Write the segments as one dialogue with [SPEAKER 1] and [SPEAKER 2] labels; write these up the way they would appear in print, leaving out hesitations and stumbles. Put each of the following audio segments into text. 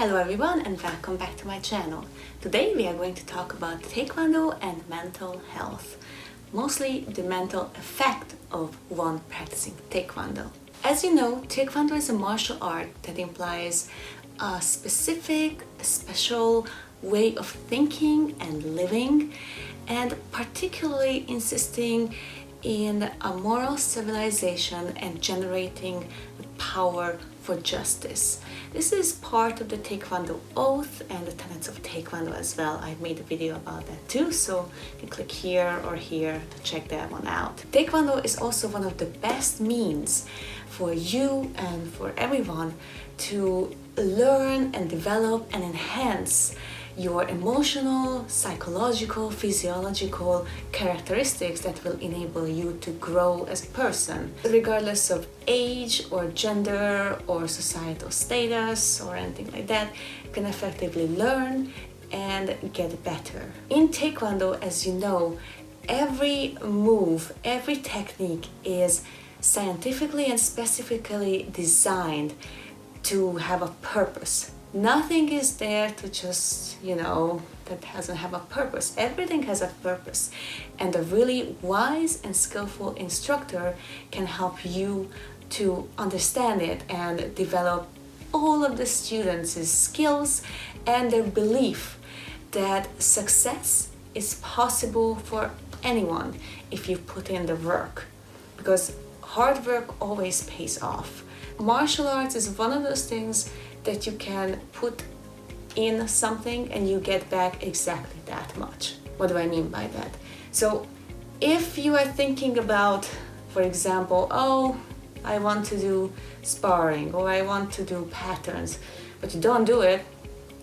[SPEAKER 1] Hello everyone and welcome back to my channel. Today we are going to talk about Taekwondo and mental health, mostly the mental effect of one practicing Taekwondo. As you know, Taekwondo is a martial art that implies a specific, special way of thinking and living, and particularly insisting in a moral civilization and generating the power for justice. This is part of the Taekwondo oath and the tenets of Taekwondo as well. I made a video about that too, so you can click here or here to check that one out. Taekwondo is also one of the best means for you and for everyone to learn and develop and enhance your emotional, psychological, physiological characteristics that will enable you to grow as a person, regardless of age or gender or societal status or anything like that. You can effectively learn and get better. In Taekwondo, as you know, every move, every technique is scientifically and specifically designed to have a purpose. Nothing is there to just, that doesn't have a purpose. Everything has a purpose. And a really wise and skillful instructor can help you to understand it and develop all of the students' skills and their belief that success is possible for anyone if you put in the work. Because hard work always pays off. Martial arts is one of those things that you can put in something and you get back exactly that much. What do I mean by that? So if you are thinking about, for example, I want to do sparring or I want to do patterns, but you don't do it,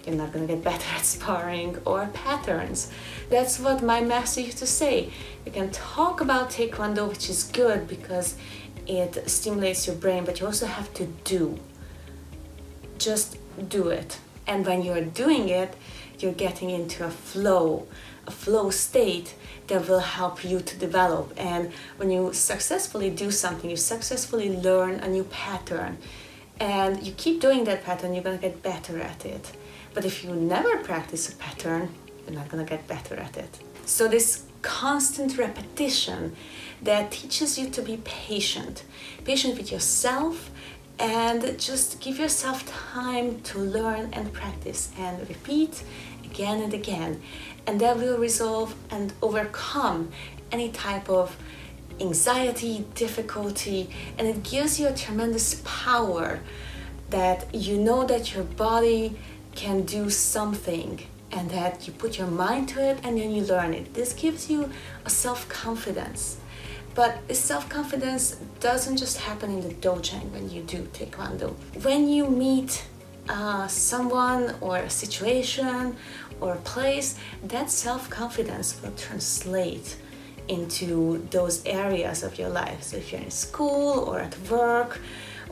[SPEAKER 1] you're not going to get better at sparring or patterns. That's what my master used to say. You can talk about Taekwondo, which is good because it stimulates your brain, but you also have to do. Just do it. And when you're doing it, you're getting into a flow state that will help you to develop. And when you successfully do something, you successfully learn a new pattern, and you keep doing that pattern, you're going to get better at it. But if you never practice a pattern, you're not going to get better at it. So this constant repetition that teaches you to be patient with yourself, and just give yourself time to learn and practice and repeat again and again. And that will resolve and overcome any type of anxiety, difficulty, and it gives you a tremendous power that you know that your body can do something and that you put your mind to it and then you learn it. This gives you a self-confidence. But this self-confidence doesn't just happen in the dojo when you do Taekwondo. When you meet someone or a situation or a place, that self-confidence will translate into those areas of your life. So if you're in school or at work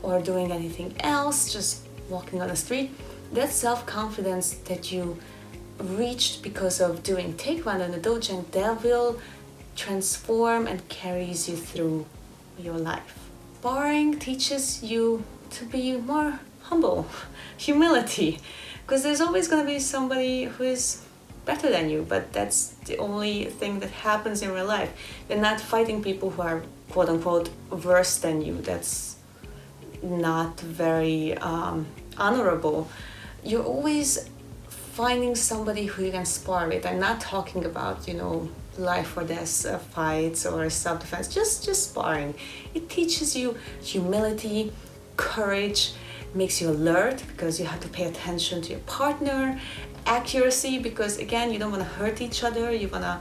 [SPEAKER 1] or doing anything else, just walking on the street, that self-confidence that you reached because of doing Taekwondo in the dojo, that will transform and carries you through your life. Sparring teaches you to be more humble, humility, because there's always going to be somebody who is better than you, but that's the only thing that happens in real life. You're not fighting people who are quote-unquote worse than you. That's not very honorable. You're always finding somebody who you can spar with. I'm not talking about, life or death fights or self-defense, just sparring. It teaches you humility, courage, makes you alert because you have to pay attention to your partner, accuracy because again, you don't want to hurt each other, you want to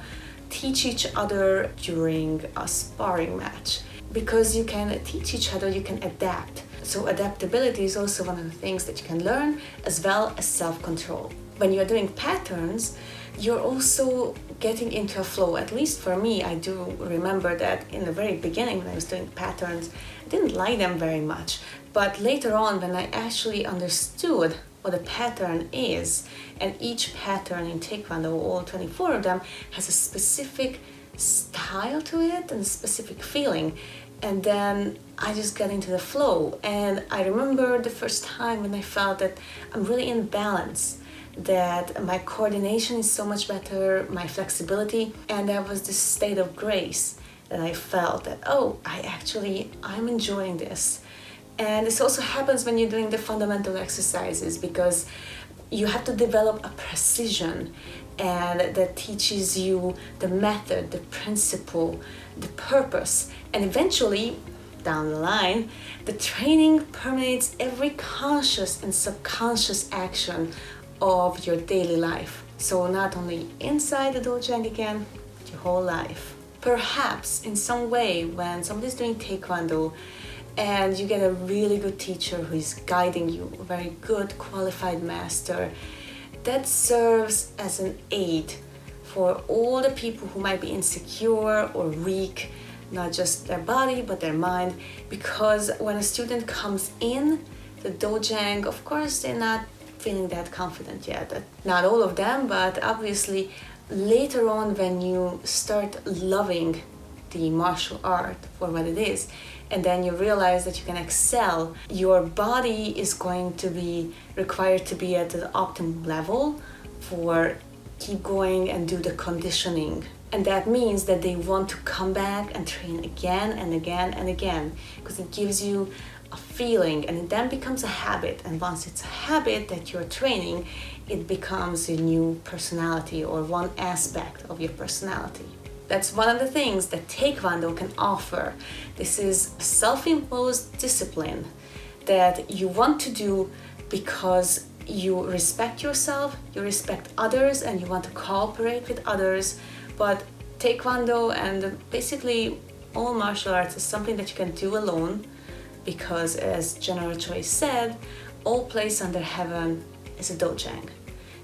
[SPEAKER 1] teach each other during a sparring match. Because you can teach each other, you can adapt. So adaptability is also one of the things that you can learn, as well as self-control. When you're doing patterns, you're also getting into a flow. At least for me, I do remember that in the very beginning when I was doing patterns, I didn't like them very much. But later on, when I actually understood what a pattern is, and each pattern in Taekwondo, all 24 of them, has a specific style to it and a specific feeling, and then I just got into the flow. And I remember the first time when I felt that I'm really in balance, that my coordination is so much better, my flexibility, and there was this state of grace that I felt that, oh, I'm enjoying this. And this also happens when you're doing the fundamental exercises, because you have to develop a precision, and that teaches you the method, the principle, the purpose, and eventually, down the line, the training permeates every conscious and subconscious action of your daily life. So not only inside the dojang again, but your whole life. Perhaps in some way, when somebody's doing taekwondo and you get a really good teacher who is guiding you, a very good qualified master, that serves as an aid for all the people who might be insecure or weak, not just their body but their mind. Because when a student comes in the dojang, of course they're not feeling that confident yet. Not all of them, but obviously later on, when you start loving the martial art for what it is, and then you realize that you can excel, your body is going to be required to be at the optimum level for keep going and do the conditioning. And that means that they want to come back and train again and again and again, because it gives you a feeling, and it then becomes a habit. And once it's a habit that you're training, it becomes a new personality, or one aspect of your personality. That's one of the things that Taekwondo can offer. This is a self-imposed discipline that you want to do because you respect yourself, you respect others, and you want to cooperate with others. But Taekwondo and basically all martial arts is something that you can do alone, because as General Choi said, all place under heaven is a dojang,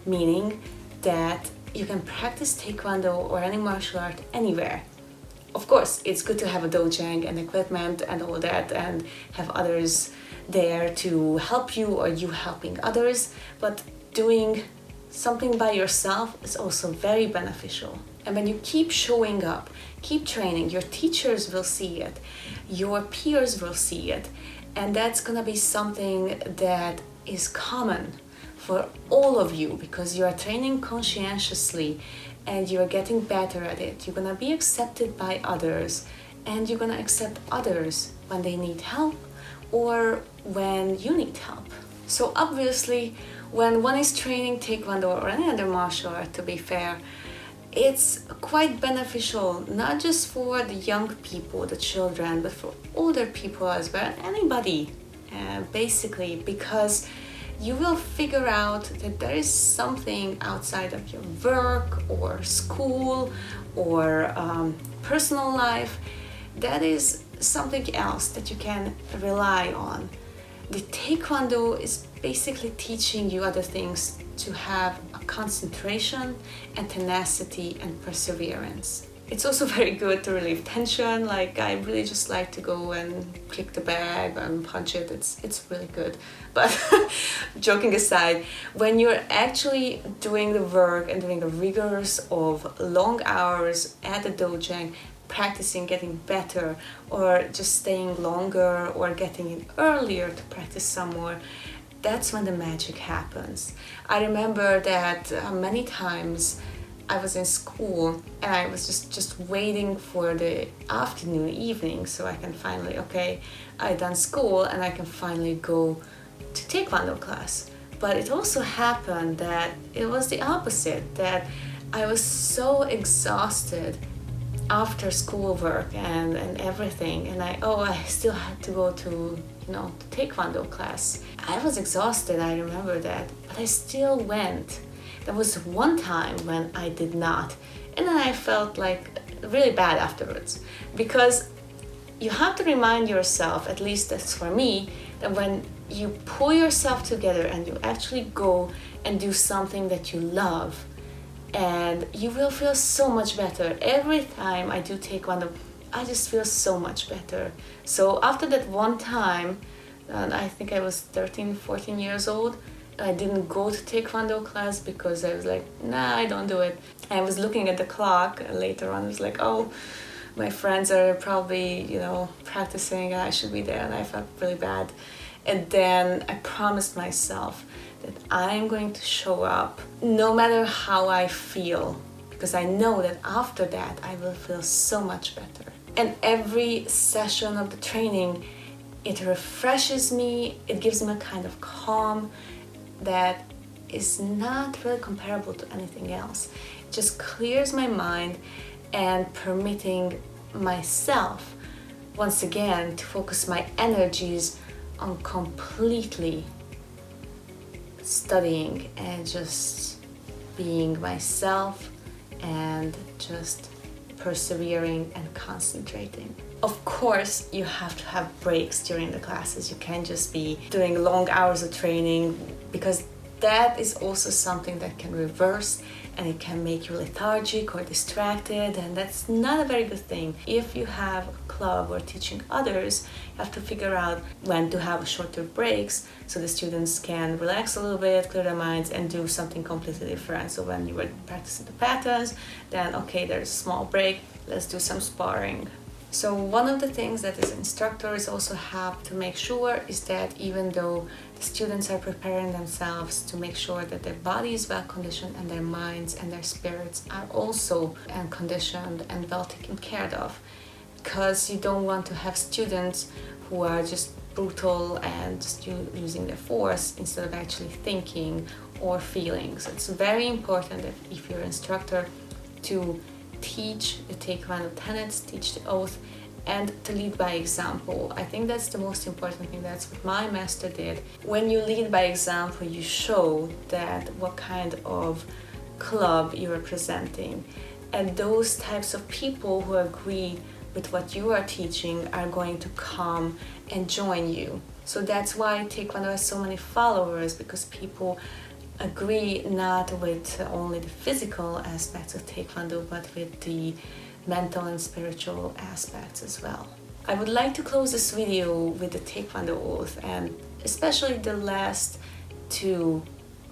[SPEAKER 1] meaning that you can practice Taekwondo or any martial art anywhere. Of course, it's good to have a dojang and equipment and all that, and have others there to help you or you helping others, but doing something by yourself is also very beneficial. And when you keep showing up, keep training, your teachers will see it, your peers will see it, and that's gonna be something that is common for all of you, because you are training conscientiously and you're getting better at it. You're gonna be accepted by others, and you're gonna accept others when they need help or when you need help. So obviously, when one is training Taekwondo or any other martial art, to be fair, it's quite beneficial, not just for the young people, the children, but for older people as well, anybody, basically, because you will figure out that there is something outside of your work or school or personal life that is something else that you can rely on. The Taekwondo is basically teaching you other things to have a concentration and tenacity and perseverance. It's also very good to relieve tension. Like, I really just like to go and kick the bag and punch it. It's really good. But joking aside, when you're actually doing the work and doing the rigors of long hours at the dojang, practicing, getting better, or just staying longer or getting in earlier to practice some more, that's when the magic happens. I remember that many times I was in school and I was just waiting for the afternoon, evening, so I can finally, okay, I done school and I can finally go to Taekwondo class. But it also happened that it was the opposite, that I was so exhausted after schoolwork and everything, and I still had to go to the Taekwondo class. I was exhausted, I remember that, but I still went. There was one time when I did not, and then I felt like really bad afterwards, because you have to remind yourself, at least that's for me, that when you pull yourself together and you actually go and do something that you love, and you will feel so much better. Every time I do Taekwondo, I just feel so much better. So after that one time, I think I was 13, 14 years old, I didn't go to Taekwondo class because I was like, nah, I don't do it. I was looking at the clock later on, I was like, oh, My friends are probably, practicing, and I should be there, and I felt really bad. And then I promised myself that I'm going to show up no matter how I feel, because I know that after that I will feel so much better. And every session of the training, it refreshes me, it gives me a kind of calm that is not really comparable to anything else. It just clears my mind and permitting myself once again to focus my energies on completely studying and just being myself and just persevering and concentrating. Of course, you have to have breaks during the classes. You can't just be doing long hours of training, because that is also something that can reverse and it can make you lethargic or distracted, and that's not a very good thing. If you have a club or teaching others, you have to figure out when to have shorter breaks so the students can relax a little bit, clear their minds, and do something completely different. So when you were practicing the patterns, then okay, there's a small break, let's do some sparring. So one of the things that as instructors also have to make sure is that even though the students are preparing themselves to make sure that their body is well conditioned and their minds and their spirits are also conditioned and well taken care of, because you don't want to have students who are just brutal and just using their force instead of actually thinking or feeling. So it's very important that if you're an instructor to teach the Taekwondo tenets, teach the oath, and to lead by example. I think that's the most important thing. That's what my master did. When you lead by example, you show that what kind of club you are presenting, and those types of people who agree with what you are teaching are going to come and join you. So that's why Taekwondo has so many followers, because people agree not with only the physical aspects of Taekwondo, but with the mental and spiritual aspects as well. I would like to close this video with the Taekwondo oath, and especially the last two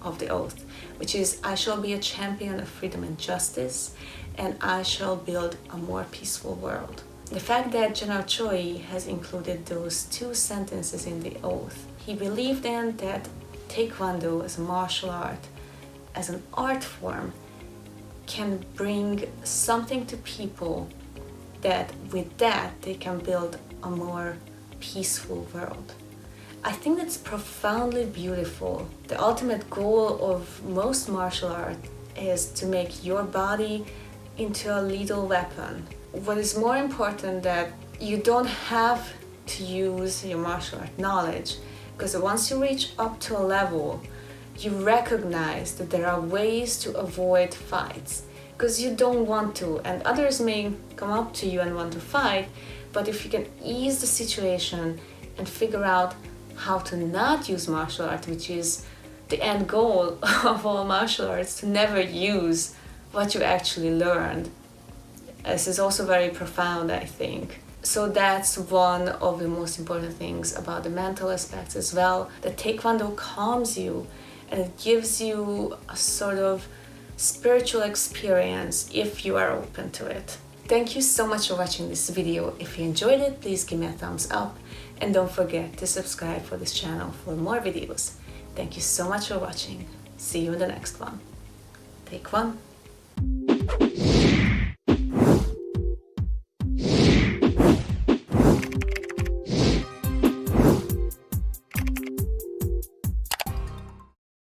[SPEAKER 1] of the oath, which is I shall be a champion of freedom and justice, and I shall build a more peaceful world. The fact that General Choi has included those two sentences in the oath, he believed in that Taekwondo as a martial art, as an art form, can bring something to people that with that they can build a more peaceful world. I think that's profoundly beautiful. The ultimate goal of most martial art is to make your body into a lethal weapon. What is more important, that you don't have to use your martial art knowledge, because once you reach up to a level, you recognize that there are ways to avoid fights, because you don't want to, and others may come up to you and want to fight, but if you can ease the situation and figure out how to not use martial art, which is the end goal of all martial arts, to never use what you actually learned. This is also very profound, I think. So that's one of the most important things about the mental aspects as well. The Taekwondo calms you, and it gives you a sort of spiritual experience if you are open to it. Thank you so much for watching this video. If you enjoyed it, please give me a thumbs up, and don't forget to subscribe for this channel for more videos. Thank you so much for watching. See you in the next one. Take one.